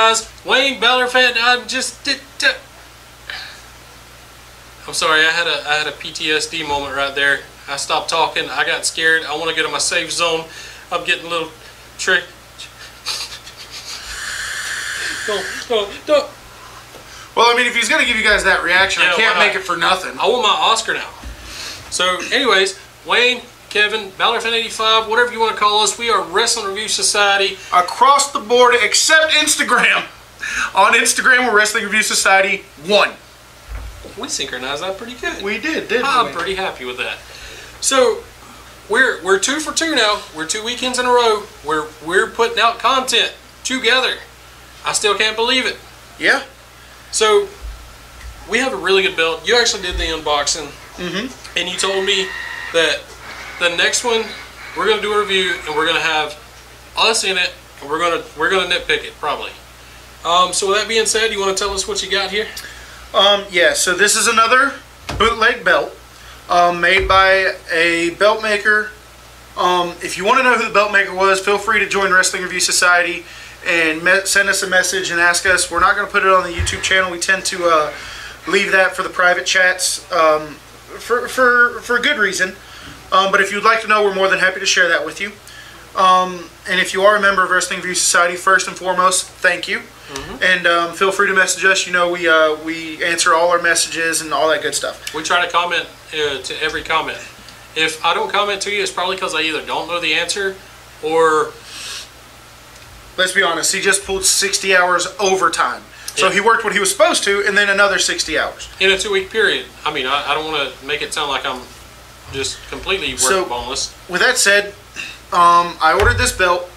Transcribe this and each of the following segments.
guys. Wayne Balor fan. I'm sorry. I had a PTSD moment right there. I stopped talking. I got scared. I want to get in my safe zone. I'm getting a little trick. Don't. Well, I mean, if he's going to give you guys that reaction, Yeah, I can't make it for nothing. I want my Oscar now. So, anyways, Wayne, Kevin, BalorFan85, whatever you want to call us, we are Wrestling Review Society. Across the board, except Instagram. On Instagram, we're Wrestling Review Society 1. We synchronized that pretty good. We did, didn't we? I'm pretty happy with that. So, we're 2 for 2 now. We're 2 weekends in a row. We're putting out content together. I still can't believe it. Yeah. So, we have a really good belt. You actually did the unboxing. Mm-hmm. And you told me that the next one, we're going to do a review, and we're going to have us in it, and we're going to nitpick it, probably. So with that being said, you want to tell us what you got here? Yeah, so this is another bootleg belt made by a belt maker. If you want to know who the belt maker was, feel free to join Wrestling Review Society and send us a message and ask us. We're not going to put it on the YouTube channel. We tend to leave that for the private chats for good reason. But if you'd like to know, we're more than happy to share that with you. And if you are a member of Wrestling Review Society, first and foremost, thank you. Mm-hmm. And feel free to message us. You know, we answer all our messages and all that good stuff. We try to comment to every comment. If I don't comment to you, it's probably because I either don't know the answer or... Let's be honest, he just pulled 60 hours overtime. So he worked what he was supposed to, and then another 60 hours. In a 2-week period. I mean, I don't want to make it sound like I'm just completely boneless. With that said, I ordered this belt.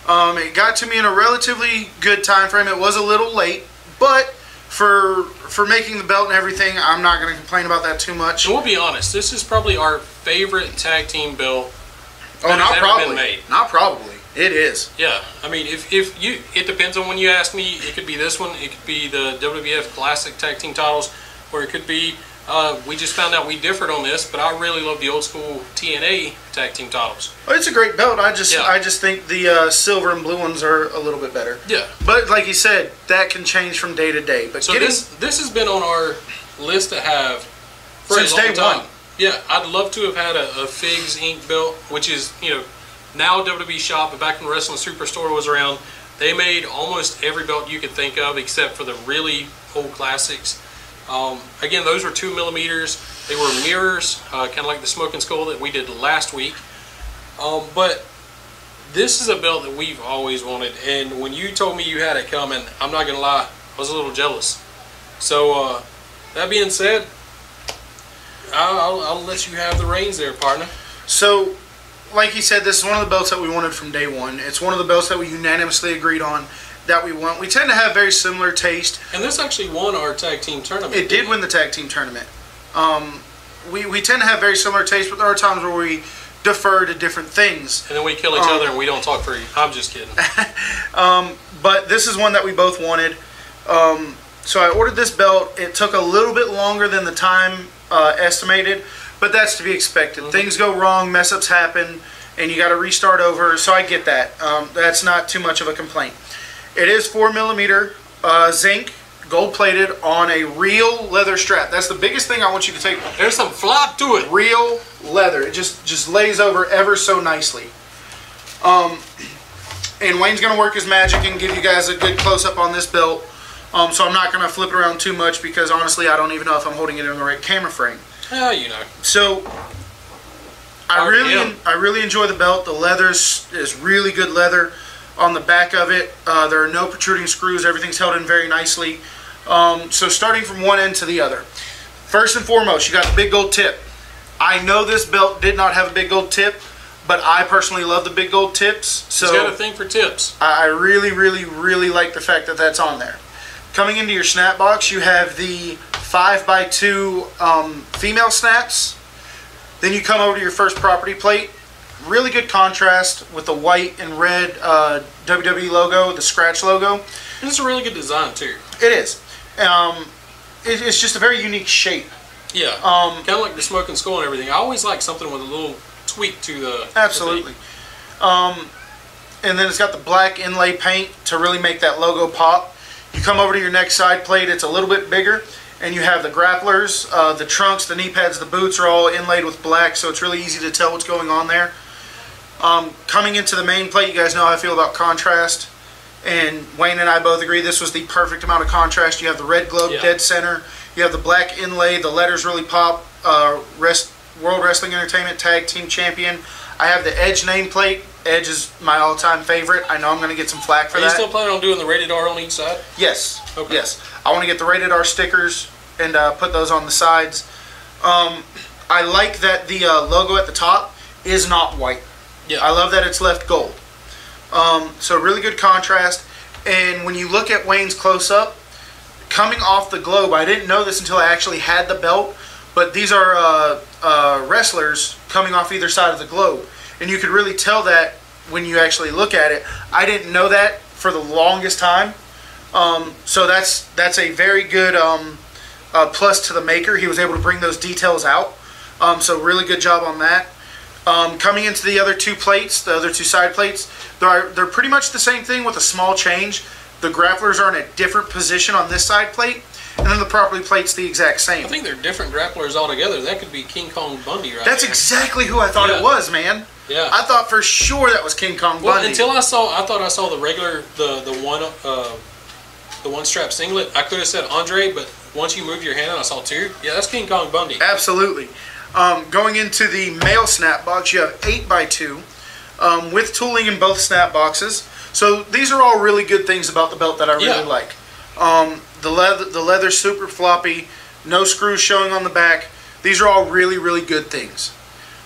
It got to me in a relatively good time frame. It was a little late, but for making the belt and everything, I'm not going to complain about that too much. And we'll be honest, this is probably our favorite tag team belt that has ever been made. Not probably. It is. Yeah, I mean, it depends on when you ask me. It could be this one. It could be the WWF Classic Tag Team titles, or it could be. We just found out we differed on this, but I really love the old school TNA Tag Team titles. Oh, it's a great belt. I just think the silver and blue ones are a little bit better. Yeah. But like you said, that can change from day to day. But so this has been on our list to have for since a long day time. one. Yeah, I'd love to have had a Figs Inc. belt, which is, you know, now WWE Shop, but back when Wrestling Superstore was around, they made almost every belt you could think of except for the really old classics. Again, those were 2 millimeters. They were mirrors, kind of like the Smoking Skull that we did last week. But this is a belt that we've always wanted, and when you told me you had it coming, I'm not going to lie, I was a little jealous. So, that being said, I'll let you have the reins there, partner. So, like you said, this is one of the belts that we wanted from day one. It's one of the belts that we unanimously agreed on that we want. We tend to have very similar taste. And this actually won our tag team tournament. It did win the tag team tournament. We tend to have very similar taste, but there are times where we defer to different things. And then we kill each other and we don't talk for you. I'm just kidding. But this is one that we both wanted. So I ordered this belt. It took a little bit longer than the time estimated, but that's to be expected. Mm-hmm. Things go wrong, mess-ups happen, and you got to restart over, so I get that. That's not too much of a complaint. It is 4 millimeter zinc, gold-plated on a real leather strap. That's the biggest thing I want you to take. There's some flop to it. Real leather. It just lays over ever so nicely. And Wayne's going to work his magic and give you guys a good close-up on this belt. So I'm not going to flip it around too much because honestly I don't even know if I'm holding it in the right camera frame. You know. So I really enjoy the belt. The leather is really good leather on the back of it. There are no protruding screws. Everything's held in very nicely. So starting from one end to the other. First and foremost, you got the big gold tip. I know this belt did not have a big gold tip, but I personally love the big gold tips. So it's got a thing for tips. I really like the fact that that's on there. Coming into your snap box, you have the 5x2 female snaps. Then you come over to your first property plate. Really good contrast with the white and red WWE logo, the scratch logo. And it's a really good design too. It is. It's just a very unique shape. Yeah. Kind of like the Smoking Skull and everything. I always like something with a little tweak to the... Absolutely. And then it's got the black inlay paint to really make that logo pop. You come over to your next side plate, it's a little bit bigger, and you have the grapplers, the trunks, the knee pads, the boots are all inlaid with black, so it's really easy to tell what's going on there. Coming into the main plate, you guys know how I feel about contrast, and Wayne and I both agree this was the perfect amount of contrast. You have the red globe dead center, you have the black inlay, the letters really pop, World Wrestling Entertainment Tag Team Champion. I have the Edge nameplate. Edge is my all-time favorite. I know I'm going to get some flack for that. Are you still planning on doing the rated R on each side? Yes. Okay. Yes. I want to get the rated R stickers and put those on the sides. I like that the logo at the top is not white. Yeah. I love that it's left gold. So really good contrast. And when you look at Wayne's close-up, coming off the globe, I didn't know this until I actually had the belt, but these are wrestlers coming off either side of the globe. And you could really tell that when you actually look at it. I didn't know that for the longest time. So that's a very good plus to the maker. He was able to bring those details out. So really good job on that. Coming into the other two plates, the other two side plates, they're pretty much the same thing with a small change. The grapplers are in a different position on this side plate, and then the property plate's the exact same. I think they're different grapplers altogether. That could be King Kong Bundy right That's there. exactly who I thought it was, man. Yeah. I thought for sure that was King Kong Bundy. Well, until I thought I saw the regular, the one strap singlet. I could have said Andre, but once you move your hand and I saw two, yeah, that's King Kong Bundy. Absolutely. Going into the male snap box, you have 8x2 with tooling in both snap boxes. So these are all really good things about the belt that I really like. The leather's super floppy, no screws showing on the back. These are all really, really good things.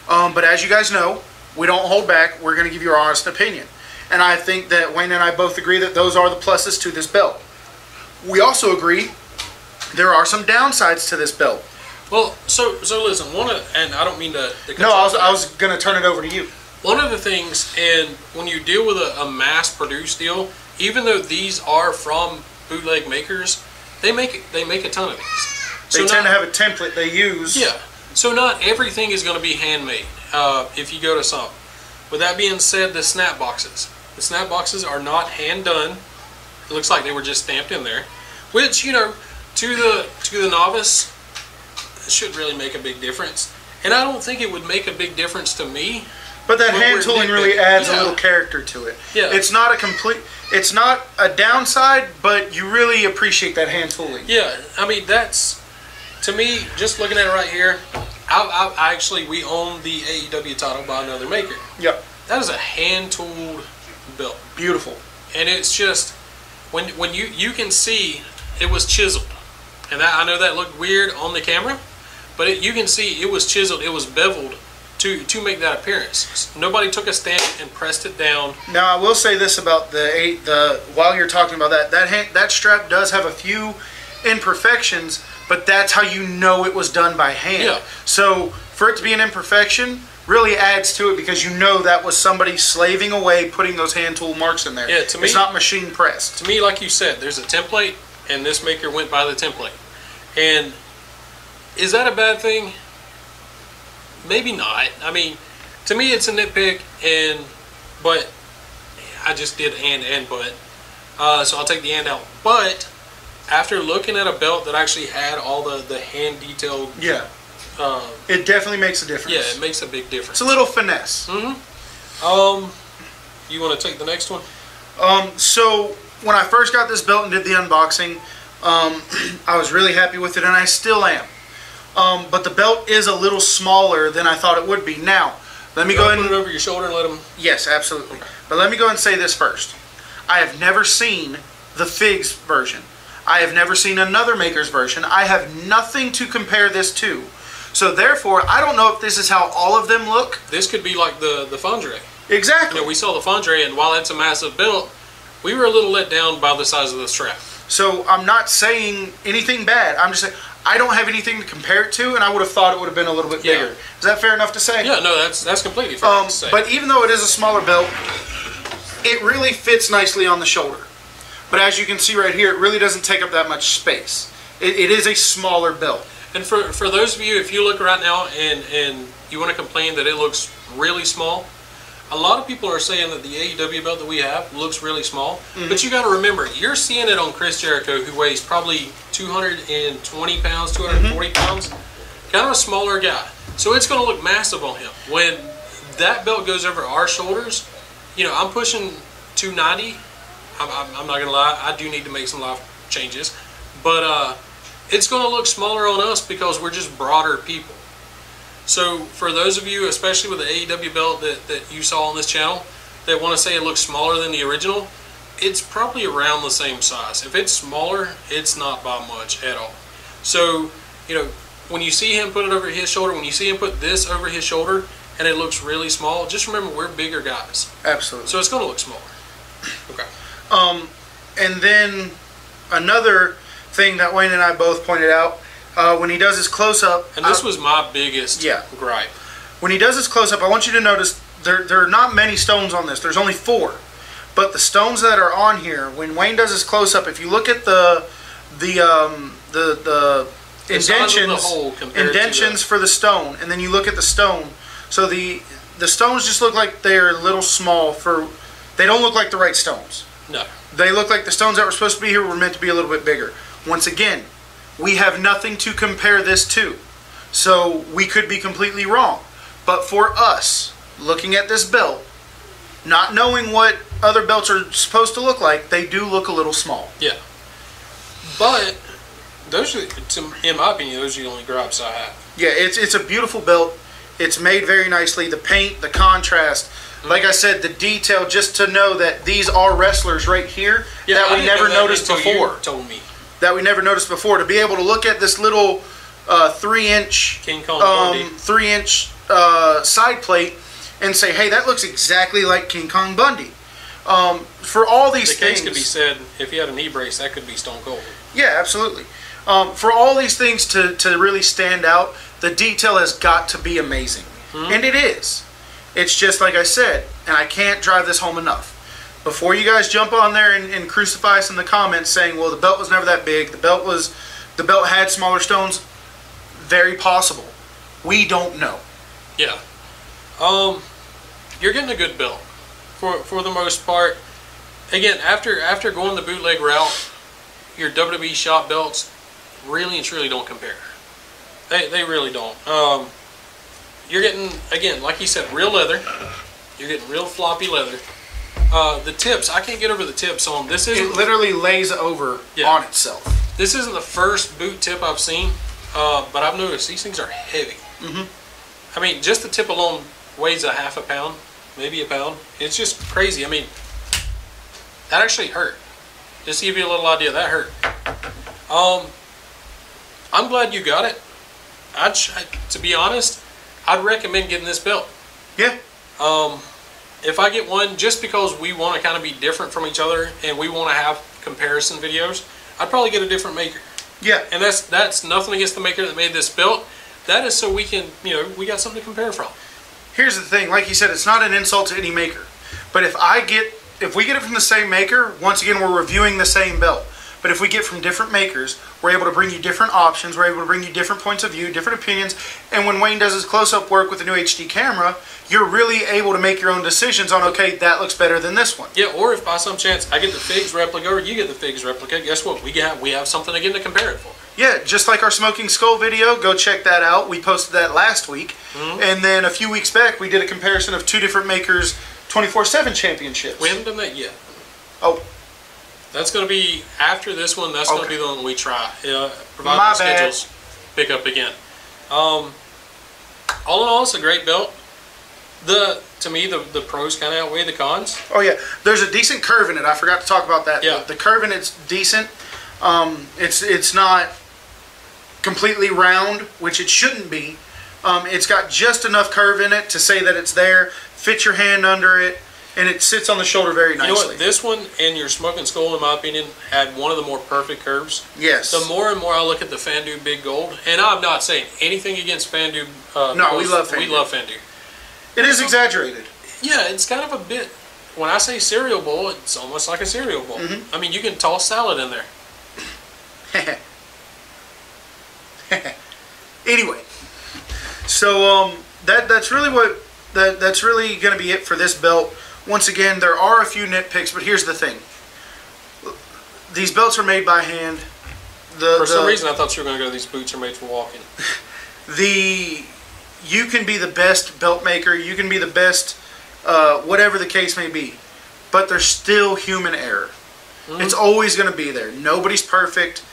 But as you guys know, we don't hold back. We're going to give you our honest opinion. And I think that Wayne and I both agree that those are the pluses to this belt. We also agree there are some downsides to this belt. Well, so listen, and I don't mean to No, I was going to turn it over to you. One of the things, and when you deal with a mass-produced deal, even though these are from bootleg makers, they make a ton of these. They tend to have a template they use. Yeah. So not everything is going to be handmade. If you go to some. With that being said, the snap boxes. The snap boxes are not hand done. It looks like they were just stamped in there, which, you know, to the novice, it should really make a big difference. And I don't think it would make a big difference to me. But that hand tooling really adds a little character to it. Yeah. It's not a downside, but you really appreciate that hand tooling. Yeah, I mean, that's, to me, just looking at it right here, we own the AEW title by another maker. Yep. That is a hand-tooled belt. Beautiful. And it's just, when you can see it was chiseled. And that, I know that looked weird on the camera, but you can see it was chiseled, it was beveled to make that appearance. Nobody took a stamp and pressed it down. Now I will say this about while you're talking about that strap does have a few imperfections, but that's how you know it was done by hand. Yeah. So for it to be an imperfection really adds to it because you know that was somebody slaving away putting those hand tool marks in there. Yeah, to me, it's not machine pressed. To me, like you said, there's a template, and this maker went by the template. And is that a bad thing? Maybe not. I mean, to me, it's a nitpick, but I just did but. So I'll take the and out. But after looking at a belt that actually had all the hand detailed, it definitely makes a difference. Yeah, it makes a big difference. It's a little finesse. You want to take the next one? So when I first got this belt and did the unboxing, I was really happy with it, and I still am. But the belt is a little smaller than I thought it would be. Now, let me go ahead and put it over your shoulder and let them. Yes, absolutely. But let me go and say this first. I have never seen the Figs version. I have never seen another maker's version. I have nothing to compare this to. So therefore, I don't know if this is how all of them look. This could be like the Fondre. Exactly. You know, we saw the Fondre, and while it's a massive belt, we were a little let down by the size of the strap. So I'm not saying anything bad. I'm just saying I don't have anything to compare it to, and I would have thought it would have been a little bit bigger. Is that fair enough to say? Yeah, no, that's completely fair to say. But even though it is a smaller belt, it really fits nicely on the shoulder. But as you can see right here, it really doesn't take up that much space. It is a smaller belt. And for those of you, if you look right now and you want to complain that it looks really small, A lot of people are saying that the AEW belt that we have looks really small, but you got to remember, you're seeing it on Chris Jericho, who weighs probably 220 pounds, 240 pounds, kind of a smaller guy. So it's going to look massive on him. When that belt goes over our shoulders, you know, I'm pushing 290. I'm not going to lie, I do need to make some life changes, but it's going to look smaller on us because we're just broader people. So for those of you, especially with the AEW belt that you saw on this channel, that want to say it looks smaller than the original, it's probably around the same size. If it's smaller, it's not by much at all. So, you know, when you see him put it over his shoulder, when you see him put this over his shoulder, and it looks really small, just remember we're bigger guys. Absolutely. So it's going to look smaller. Okay. And then another thing that Wayne and I both pointed out, when he does his close-up... And this was my biggest gripe. When he does his close-up, I want you to notice there are not many stones on this. There's only 4. But the stones that are on here, when Wayne does his close-up, if you look at the indentions for the stone, and then you look at the stone, so the stones just look like they're a little small for... They don't look like the right stones. No. They look like the stones that were supposed to be here were meant to be a little bit bigger. Once again, we have nothing to compare this to. So we could be completely wrong. But for us, looking at this belt, not knowing what other belts are supposed to look like, they do look a little small. Yeah. But, those are, in my opinion, those are the only gripes I have. Yeah, it's a beautiful belt. It's made very nicely. The paint, the contrast, like I said, the detail, just to know that these are wrestlers right here that we never noticed before. Told me. That we never noticed before. To be able to look at this little 3-inch King Kong Bundy. 3-inch side plate and say, hey, that looks exactly like King Kong Bundy. For all these things, the case could be said, if he had a knee brace, that could be Stone Cold. Yeah, absolutely. For all these things to really stand out, the detail has got to be amazing. And it is. It's just like I said, and I can't drive this home enough. Before you guys jump on there and crucify us in the comments saying, well, the belt was never that big, the belt had smaller stones, very possible. We don't know. Yeah. You're getting a good belt for the most part. Again, after going the bootleg route, your WWE shop belts really and truly don't compare. They really don't. You're getting, again, like you said, real leather. You're getting real floppy leather. The tips, I can't get over the tips on this. It literally lays over on itself. This isn't the first boot tip I've seen, but I've noticed these things are heavy. I mean, just the tip alone weighs a half a pound, maybe a pound. It's just crazy. I mean, that actually hurt. Just to give you a little idea, that hurt. I'm glad you got it. To be honest, I'd recommend getting this belt. Yeah. If I get one, just because we want to kind of be different from each other and we want to have comparison videos, I'd probably get a different maker. Yeah. And that's nothing against the maker that made this belt. That is so we can, we got something to compare from. Here's the thing, like you said, it's not an insult to any maker. But if we get it from the same maker, once again, we're reviewing the same belt. But if we get from different makers, we're able to bring you different options, we're able to bring you different points of view, different opinions, and when Wayne does his close-up work with the new HD camera, you're really able to make your own decisions on, okay, that looks better than this one. Yeah, or if by some chance I get the Figs replica or you get the Figs replica, guess what? We have something again to compare it for. Yeah, just like our Smoking Skull video, go check that out. We posted that last week. And then a few weeks back, we did a comparison of 2 different makers' 24/7 championships. We haven't done that yet. Oh. That's going to be, after this one, that's going to be the one we try. Provided My the schedules pick up again. All in all, it's a great belt. To me, the pros kind of outweigh the cons. Oh, yeah. There's a decent curve in it. I forgot to talk about that. Yeah. The curve in it's decent. It's not completely round, which it shouldn't be. It's got just enough curve in it to say that it's there. Fit your hand under it. And it sits on the shoulder very nicely. You know what? This one and your Smoking Skull, in my opinion, had one of the more perfect curves. Yes. The more and more I look at the Fandu Big Gold, and I'm not saying anything against Fandu. No, we love Fandu. We love Fandu. It is exaggerated. Yeah, it's kind of a bit. When I say cereal bowl, it's almost like a cereal bowl. I mean, you can toss salad in there. Anyway, so that's really what that's really going to be it for this belt. Once again, there are a few nitpicks, but here's the thing. These belts are made by hand. For some reason, I thought you were going to go, these boots are made for walking. You can be the best belt maker. You can be the best, whatever the case may be. But there's still human error. Mm-hmm. It's always going to be there. Nobody's perfect.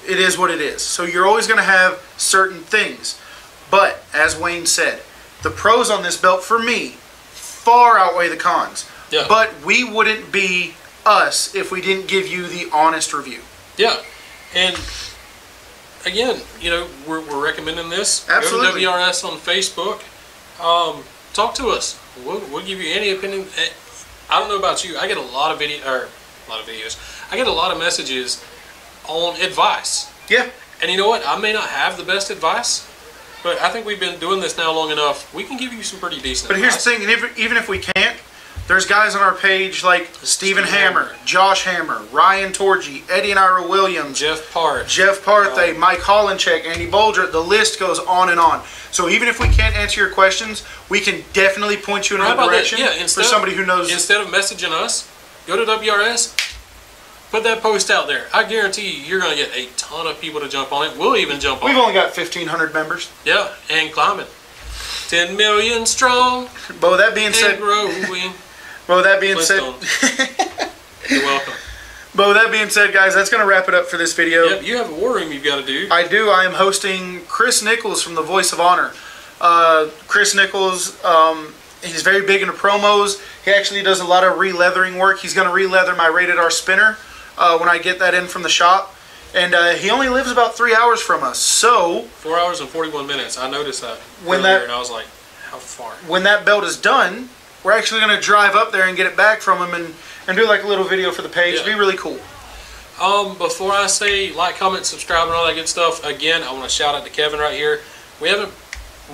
It is what it is. So you're always going to have certain things. But, as Wayne said, the pros on this belt, for me, far outweigh the cons. Yeah. But we wouldn't be us if we didn't give you the honest review. Yeah. And, again, you know, we're recommending this. Absolutely. Go to WRS on Facebook. Talk to us. We'll give you any opinion. I don't know about you. I get a lot of videos. I get a lot of messages on advice. Yeah. And you know what? I may not have the best advice, but I think we've been doing this now long enough. We can give you some pretty decent advice. But here's the thing, even if we can't, there's guys on our page like Stephen Hammer, Josh Hammer, Ryan Torgy, Eddie and Ira Williams, Jeff Parthe, Mike Hollencheck, Andy Bolger. The list goes on and on. So even if we can't answer your questions, we can definitely point you in a direction for somebody who knows. Instead of messaging us, go to WRS, put that post out there. I guarantee you're going to get a ton of people to jump on it. We'll even jump on it. We've only got 1,500 members. Yeah, and climbing. 10 million strong. But with that being said, growing. Well, with that being said, you're welcome. But with that being said, guys, that's going to wrap it up for this video. Yep, you have a war room you've got to do. I do. I am hosting Chris Nichols from The Voice of Honor. Chris Nichols, he's very big into promos. He actually does a lot of re-leathering work. He's going to re-leather my Rated R spinner when I get that in from the shop. And he only lives about 3 hours from us. So 4 hours and 41 minutes. I noticed that when earlier, and I was like, how far? When that belt is done, we're actually going to drive up there and get it back from him and do like a little video for the page. Yeah. It'd be really cool. Before I say like, comment, subscribe, and all that good stuff, again, I want to shout out to Kevin right here. We haven't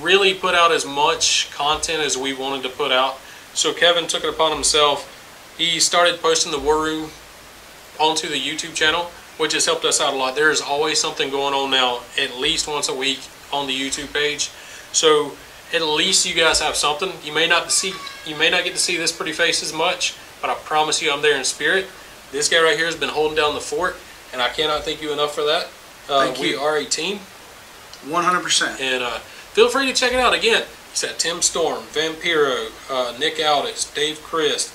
really put out as much content as we wanted to put out. So Kevin took it upon himself. He started posting the War Room onto the YouTube channel, which has helped us out a lot. There is always something going on now, at least once a week on the YouTube page. So at least you guys have something. You may not get to see this pretty face as much, but I promise you I'm there in spirit. This guy right here has been holding down the fort, and I cannot thank you enough for that. Thank you. We are a team. 100%. And feel free to check it out. Again, he's got Tim Storm, Vampiro, Nick Aldis, Dave Christ,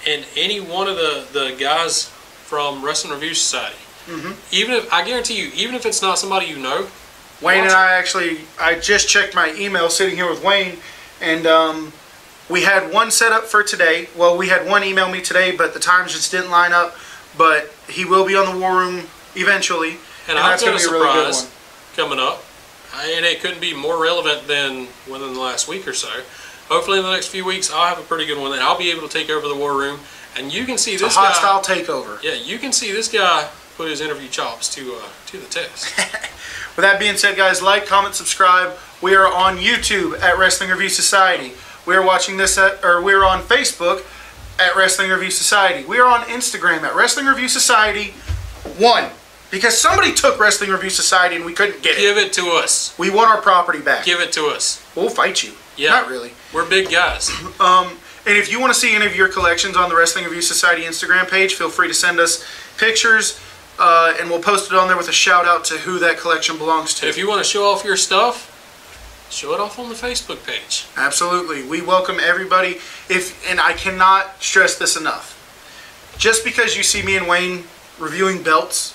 and any one of the guys from Wrestling Review Society. Mm-hmm. Even if, I guarantee you, even if it's not somebody you know, Wayne and I just checked my email sitting here with Wayne, and we had one set up for today. Well, we had one email me today, but the times just didn't line up. But he will be on the War Room eventually, and that's going to be a really good one coming up. And it couldn't be more relevant than within the last week or so. Hopefully in the next few weeks I'll have a pretty good one, and I'll be able to take over the War Room, and you can see this guy. It's a hostile takeover. Yeah, you can see this guy put his interview chops to the test. With that being said, guys, like, comment, subscribe. We are on YouTube at Wrestling Review Society. We are watching this we're on Facebook at Wrestling Review Society. We are on Instagram at Wrestling Review Society 1. Because somebody took Wrestling Review Society and we couldn't get it. Give it to us. We want our property back. Give it to us. We'll fight you. Yeah. Not really. We're big guys. And if you want to see any of your collections on the Wrestling Review Society Instagram page, feel free to send us pictures, and we'll post it on there with a shout out to who that collection belongs to. And if you want to show off your stuff, show it off on the Facebook page. Absolutely. We welcome everybody. And I cannot stress this enough. Just because you see me and Wayne reviewing belts,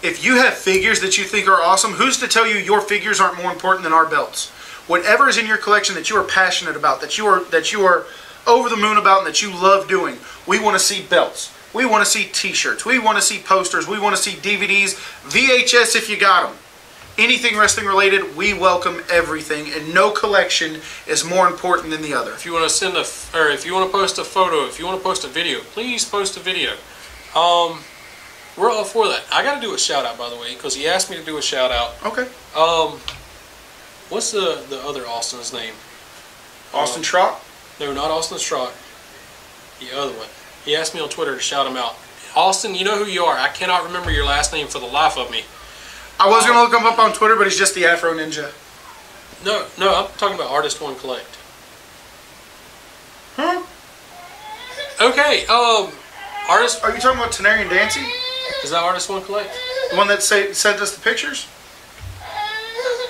if you have figures that you think are awesome, who's to tell you your figures aren't more important than our belts? Whatever is in your collection that you are passionate about, that you are over the moon about, and that you love doing, we want to see belts. We want to see t-shirts. We want to see posters. We want to see DVDs, VHS if you got them. Anything wrestling related, we welcome everything, and no collection is more important than the other. If you want to if you want to post a photo, if you want to post a video, please post a video. We're all for that. I got to do a shout out, by the way, because he asked me to do a shout out. Okay. What's the other Austin's name? Austin Trott? No, not Austin Trott. The other one. He asked me on Twitter to shout him out. Austin, you know who you are. I cannot remember your last name for the life of me. I was going to look him up on Twitter, but he's just the Afro Ninja. No, I'm talking about Artist One Collect. Huh? Okay, artist. Are you talking about Tenarian Dancy? Is that Artist One Collect? The one that sent us the pictures?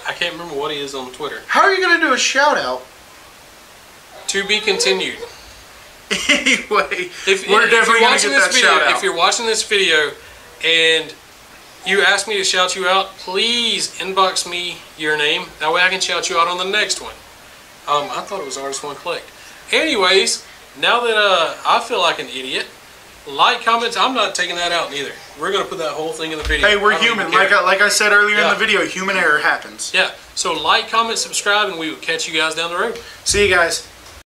I can't remember what he is on Twitter. How are you going to do a shout out? To be continued. Anyway, If we're definitely going to get that video, shout out. If you're watching this video and you ask me to shout you out, please inbox me your name. That way I can shout you out on the next one. I thought it was Artist One Click. Anyways, now that I feel like an idiot, like, comments. I'm not taking that out neither. We're going to put that whole thing in the video. Hey, we're human. Like I said earlier in the video, human error happens. Yeah. So like, comment, subscribe, and we will catch you guys down the road. See you guys.